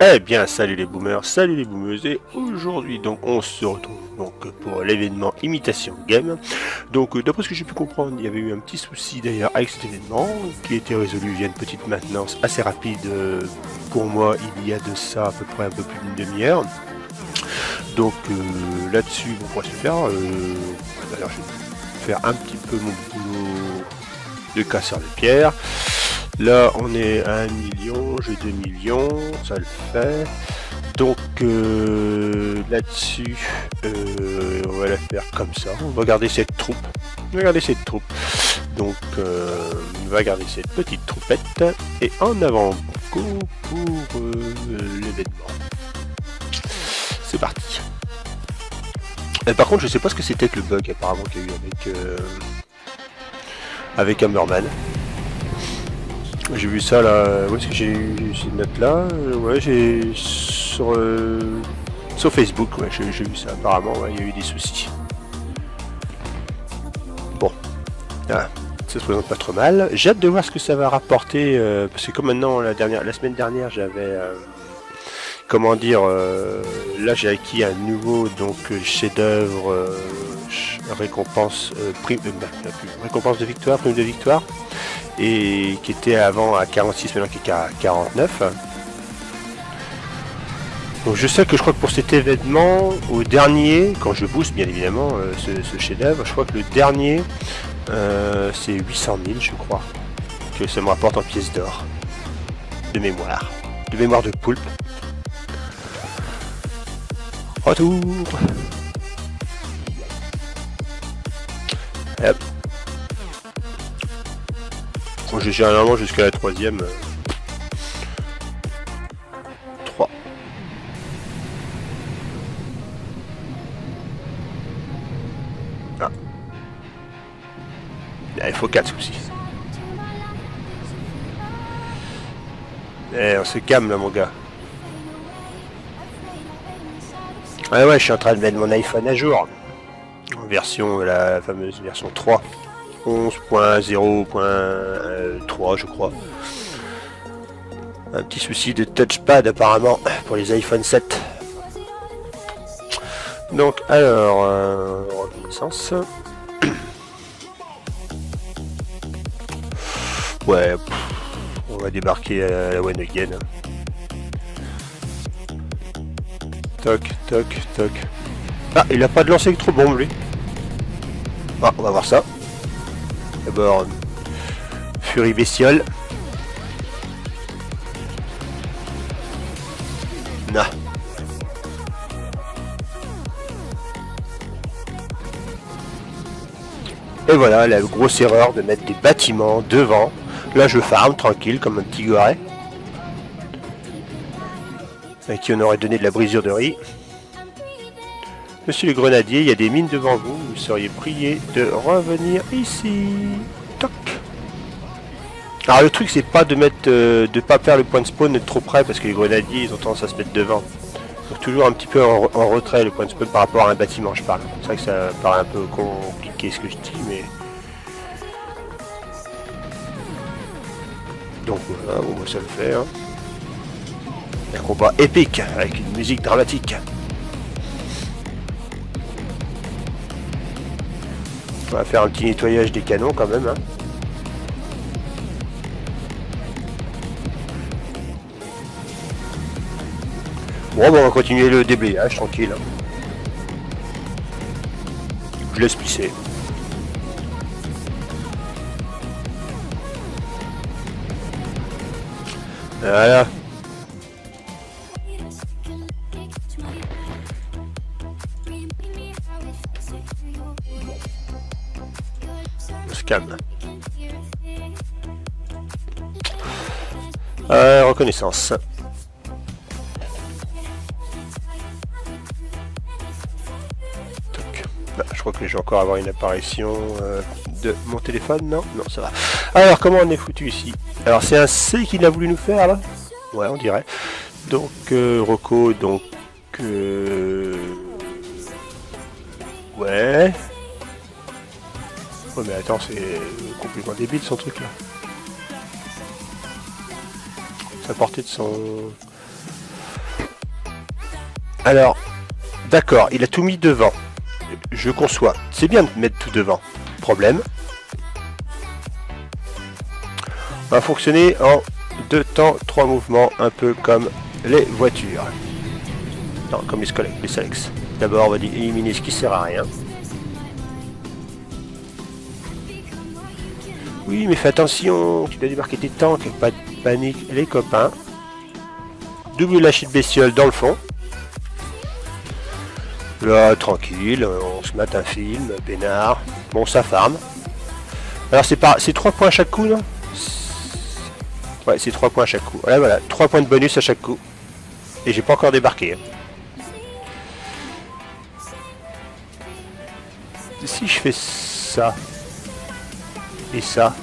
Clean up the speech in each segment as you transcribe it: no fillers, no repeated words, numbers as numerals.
Eh bien, salut les boomers, salut les boomeuses, et aujourd'hui donc on se retrouve donc pour l'événement Imitation Game. Donc d'après ce que j'ai pu comprendre, il y avait eu un petit souci d'ailleurs avec cet événement qui a été résolu via une petite maintenance assez rapide pour moi il y a de ça à peu près un peu plus d'une demi-heure. Donc là-dessus on pourra se faire. Alors je vais faire un petit peu mon boulot de casseur de pierre. Là, on est à 1 million, j'ai 2 millions, ça le fait. Donc là-dessus, on va la faire comme ça. On va garder cette troupe. On va garder cette troupe. Donc, on va garder cette petite troupette. Et en avant, go pour l'événement. C'est parti. Et par contre, je sais pas ce que c'était que le bug apparemment qu'il y a eu avec Hammerman. J'ai vu ça là, où est-ce que j'ai eu ces notes là? Ouais, j'ai sur Facebook, ouais, j'ai vu ça apparemment, ouais, il y a eu des soucis. Bon, ah, ça se présente pas trop mal. J'ai hâte de voir ce que ça va rapporter, parce que comme maintenant la semaine dernière j'avais, comment dire, là j'ai acquis un nouveau donc chef-d'œuvre, récompense, récompense de victoire, prime de victoire. Et qui était avant à 46, maintenant qui est à 49. Donc je sais que je crois que pour cet événement, au dernier, quand je booste bien évidemment ce chef-d'œuvre, je crois que le dernier c'est 800 000 je crois, que ça me rapporte en pièces d'or, de mémoire de poulpe. Retour. Hop. Je généralement jusqu'à la troisième. 3. Ah. Il faut 4 soucis. Eh, on se calme là mon gars. Ouais, je suis en train de mettre mon iPhone à jour. En version, la fameuse version 3. 11.0.3 je crois. Un petit souci de touchpad apparemment pour les iPhone 7. Donc alors, reconnaissance. Ouais, on va débarquer à la one again. Toc, toc, toc. Ah, il a pas de lancer électro-bombe lui. Ah, on va voir ça. D'abord, Furie Bestiole. Nah. Et voilà, la grosse erreur de mettre des bâtiments devant. Là, je farm tranquille comme un petit goret. À qui on aurait donné de la brisure de riz. Monsieur le grenadier, il y a des mines devant vous. Vous seriez prié de revenir ici. Toc. Alors le truc c'est pas de mettre, de pas faire le point de spawn trop près parce que les grenadiers ils ont tendance à se mettre devant. Donc toujours un petit peu en retrait le point de spawn par rapport à un bâtiment je parle. C'est vrai que ça paraît un peu compliqué ce que je dis mais... Donc voilà, bon moi ça le fait. Hein. Un combat épique avec une musique dramatique. On va faire un petit nettoyage des canons quand même. Hein. Bon, on va continuer le déblayage tranquille. Hein. Je laisse pisser. Voilà. On se calme. Reconnaissance. Je crois que je vais encore avoir une apparition de mon téléphone, non? Non, ça va. Alors, comment on est foutu ici? Alors, c'est un C qu'il a voulu nous faire, là? Ouais, on dirait. Donc, Rocco, donc... Ouais. Ouais, mais attends, c'est complètement débile, son truc, là. Sa portée de son... Alors, d'accord, il a tout mis devant. Je conçois. C'est bien de mettre tout devant. Problème. On va fonctionner en 2 temps, 3 mouvements, un peu comme les voitures. Non, comme les Solex. D'abord, on va éliminer ce qui sert à rien. Oui, mais fais attention, tu dois débarquer tes tanks, pas de panique, les copains. Double lâcher de bestiole dans le fond. Là, tranquille, on se mate un film, peinard. Bon, ça farm. Alors, c'est 3 points à chaque coup, non? Ouais, c'est 3 points à chaque coup. Voilà, voilà, 3 points de bonus à chaque coup. Et j'ai pas encore débarqué. Si je fais ça et ça.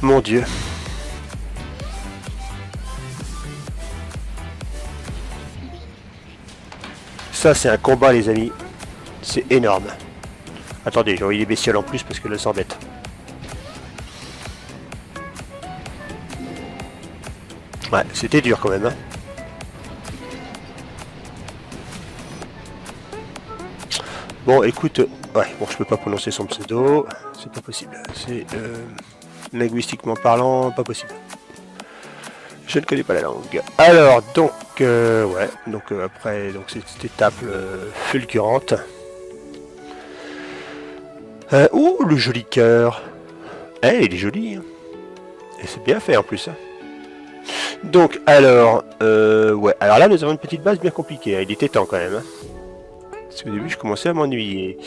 Mon Dieu. Ça, c'est un combat, les amis. C'est énorme. Attendez, j'ai envoyé des bestioles en plus parce que là, ça embête. Ouais, c'était dur quand même. Hein. Bon, écoute... Ouais, bon, je peux pas prononcer son pseudo. C'est pas possible. C'est... linguistiquement parlant, pas possible. Je ne connais pas la langue. Alors, donc... ouais, donc après donc cette étape fulgurante. Oh, le joli cœur. Eh, il est joli. Hein. Et c'est bien fait en plus. Hein. Donc, alors... ouais, alors là, nous avons une petite base bien compliquée. Hein. Il était temps quand même. Hein. Parce qu'au début, je commençais à m'ennuyer.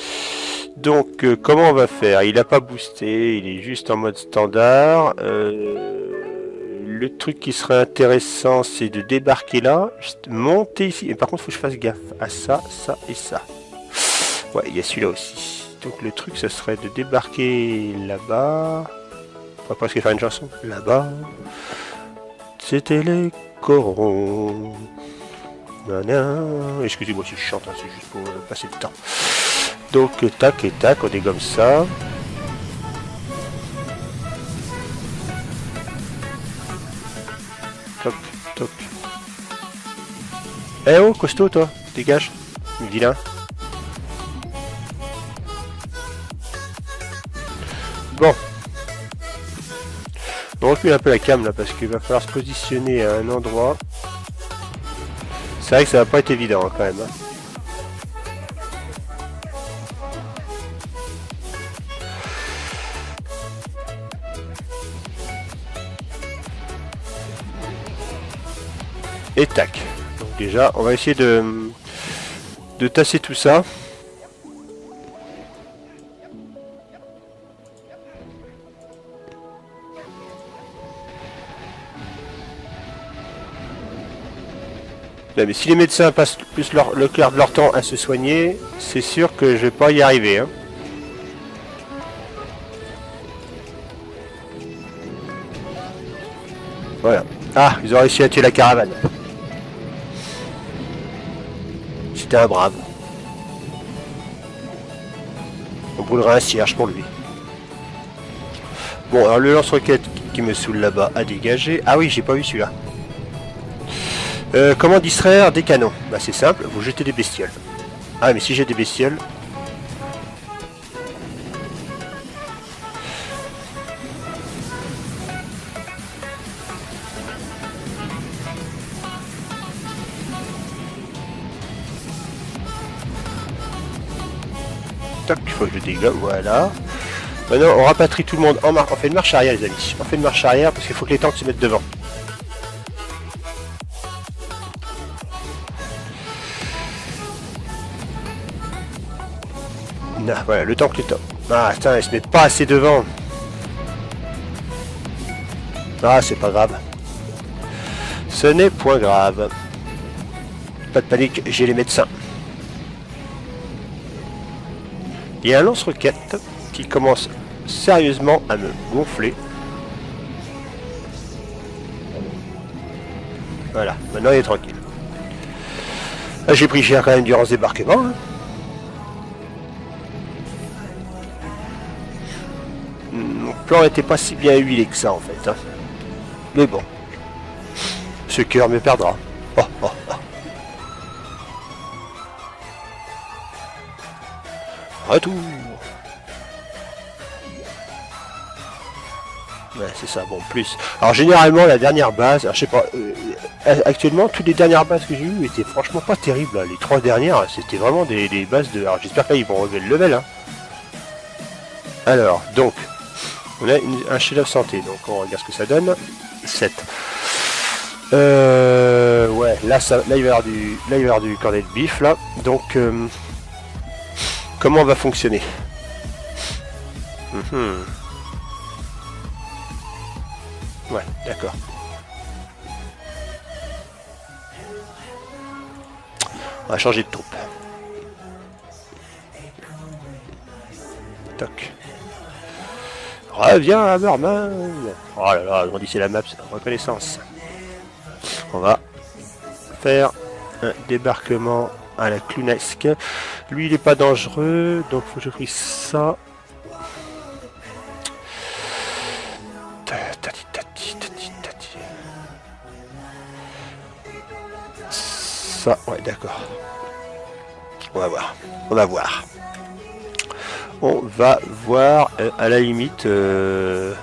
Donc, comment on va faire? Il n'a pas boosté, il est juste en mode standard. Le truc qui serait intéressant, c'est de débarquer là, juste monter ici. Et par contre, il faut que je fasse gaffe à ça, ça et ça. Ouais, il y a celui-là aussi. Donc, le truc, ce serait de débarquer là-bas. On va presque faire une chanson. Là-bas, c'était les corons. Excusez-moi si je chante, hein, c'est juste pour passer le temps. Donc tac et tac, on dégomme ça. Toc, toc. Eh oh, costaud toi, dégage. Vilain. Bon. On recule un peu la cam là parce qu'il va falloir se positionner à un endroit. C'est vrai que ça va pas être évident hein, quand même. Hein. Et tac. Donc déjà, on va essayer de tasser tout ça. Là, mais si les médecins passent plus le clair de leur temps à se soigner, c'est sûr que je vais pas y arriver. Hein. Voilà. Ah, ils ont réussi à tuer la caravane. C'était un brave. On brûlera un cierge pour lui. Bon, alors le lance-roquette qui me saoule là-bas a dégagé. Ah oui, j'ai pas vu celui-là. Comment distraire des canons? Bah c'est simple, vous jetez des bestioles. Ah mais si j'ai des bestioles... Tac, il faut que je dégomme, voilà. Maintenant on rapatrie tout le monde en marche. On fait une marche arrière les amis. On fait une marche arrière parce qu'il faut que les tanks se mettent devant. Ah, voilà, le temple est top. Ah, putain, il se met pas assez devant. Ah, c'est pas grave. Ce n'est point grave. Pas de panique, j'ai les médecins. Il y a un lance-roquette qui commence sérieusement à me gonfler. Voilà, maintenant il est tranquille. Ah, j'ai pris cher quand même durant ce débarquement. Hein. Mon plan n'était pas si bien huilé que ça en fait. Hein. Mais bon, ce cœur me perdra. Oh, oh, oh. Retour. Ouais, c'est ça, bon, plus. Alors, généralement, la dernière base, alors, je sais pas, actuellement, toutes les dernières bases que j'ai eues étaient franchement pas terribles. Hein. Les 3 dernières, c'était vraiment des bases de... Alors, j'espère que là, ils vont relever le level. Hein. Alors, donc, on a un chef-d'œuvre santé, donc on regarde ce que ça donne. 7. Ouais, là, il va y avoir du cornet de bif, là. Donc, comment on va fonctionner? Ouais, d'accord. On va changer de troupe. Toc. Reviens à Burman. Oh là là, agrandissez la map, c'est la reconnaissance. On va faire un débarquement à la clownesque. Lui, il est pas dangereux, donc faut que je prise ça. Ça, ouais, d'accord. On va voir. On va voir. On va voir à la limite. Bim.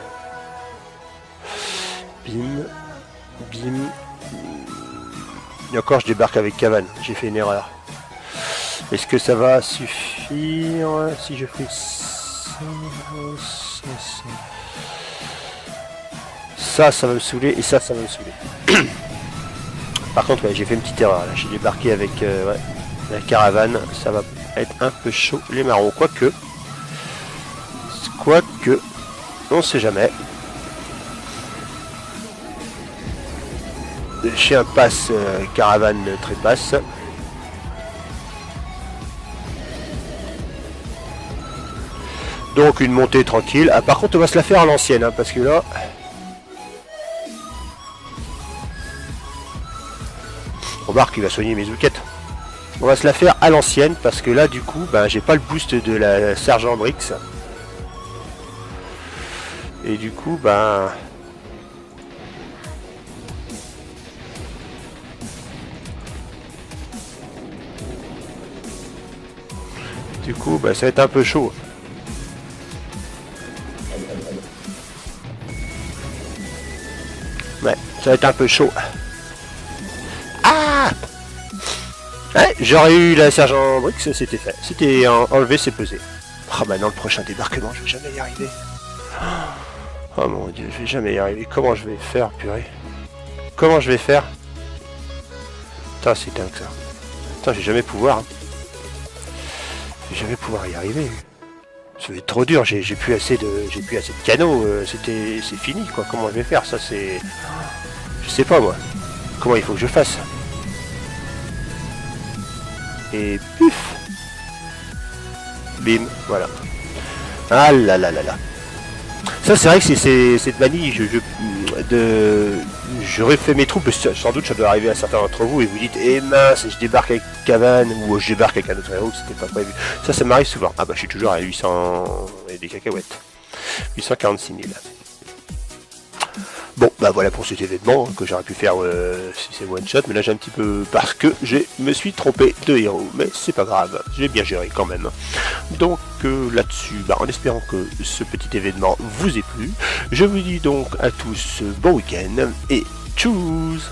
Bim. Et encore, je débarque avec Cavan. J'ai fait une erreur. Est-ce que ça va suffire si je fais ça, ça va me saouler et ça va me saouler. Par contre, ouais, j'ai fait une petite erreur. Là, j'ai débarqué avec ouais, la caravane. Ça va être un peu chaud les marrons. Quoique, on sait jamais. Le chien passe, caravane trépasse. Donc une montée tranquille. Ah, par contre, on va se la faire à l'ancienne, hein, parce que là... Remarque, il va soigner mes ouquettes. On va se la faire à l'ancienne, parce que là, du coup, ben, j'ai pas le boost de la Sergent Brix. Et du coup, ben... Du coup, ben, ça va être un peu chaud. Ouais, ça va être un peu chaud. Ah ouais, j'aurais eu la Sergent Brix, c'était fait. C'était enlevé, c'est pesé. Ah bah non, le prochain débarquement, je vais jamais y arriver. Oh mon dieu, je vais jamais y arriver. Comment je vais faire, purée? Comment je vais faire? Putain, c'est dingue ça. Putain, je vais jamais pouvoir. Hein. Je vais jamais pouvoir y arriver. Ça va être trop dur, j'ai plus assez de canaux, c'est fini quoi. Comment je vais faire? Ça c'est... Je sais pas moi. Comment il faut que je fasse? Et puf. Bim, voilà. Ah là là là là. Ça c'est vrai que c'est cette manie, je refais mes troupes, sans doute ça doit arriver à certains d'entre vous et vous dites eh mince, je débarque avec Cavan ou je débarque avec un autre héros, c'était pas prévu. Ça m'arrive souvent. Ah bah je suis toujours à 800 et des cacahuètes. 846 000. Bon, bah voilà pour cet événement que j'aurais pu faire si c'est one shot, mais là j'ai un petit peu parce que je me suis trompé de héros, mais c'est pas grave, j'ai bien géré quand même. Donc là-dessus, bah, en espérant que ce petit événement vous ait plu, je vous dis donc à tous bon week-end et tchuss.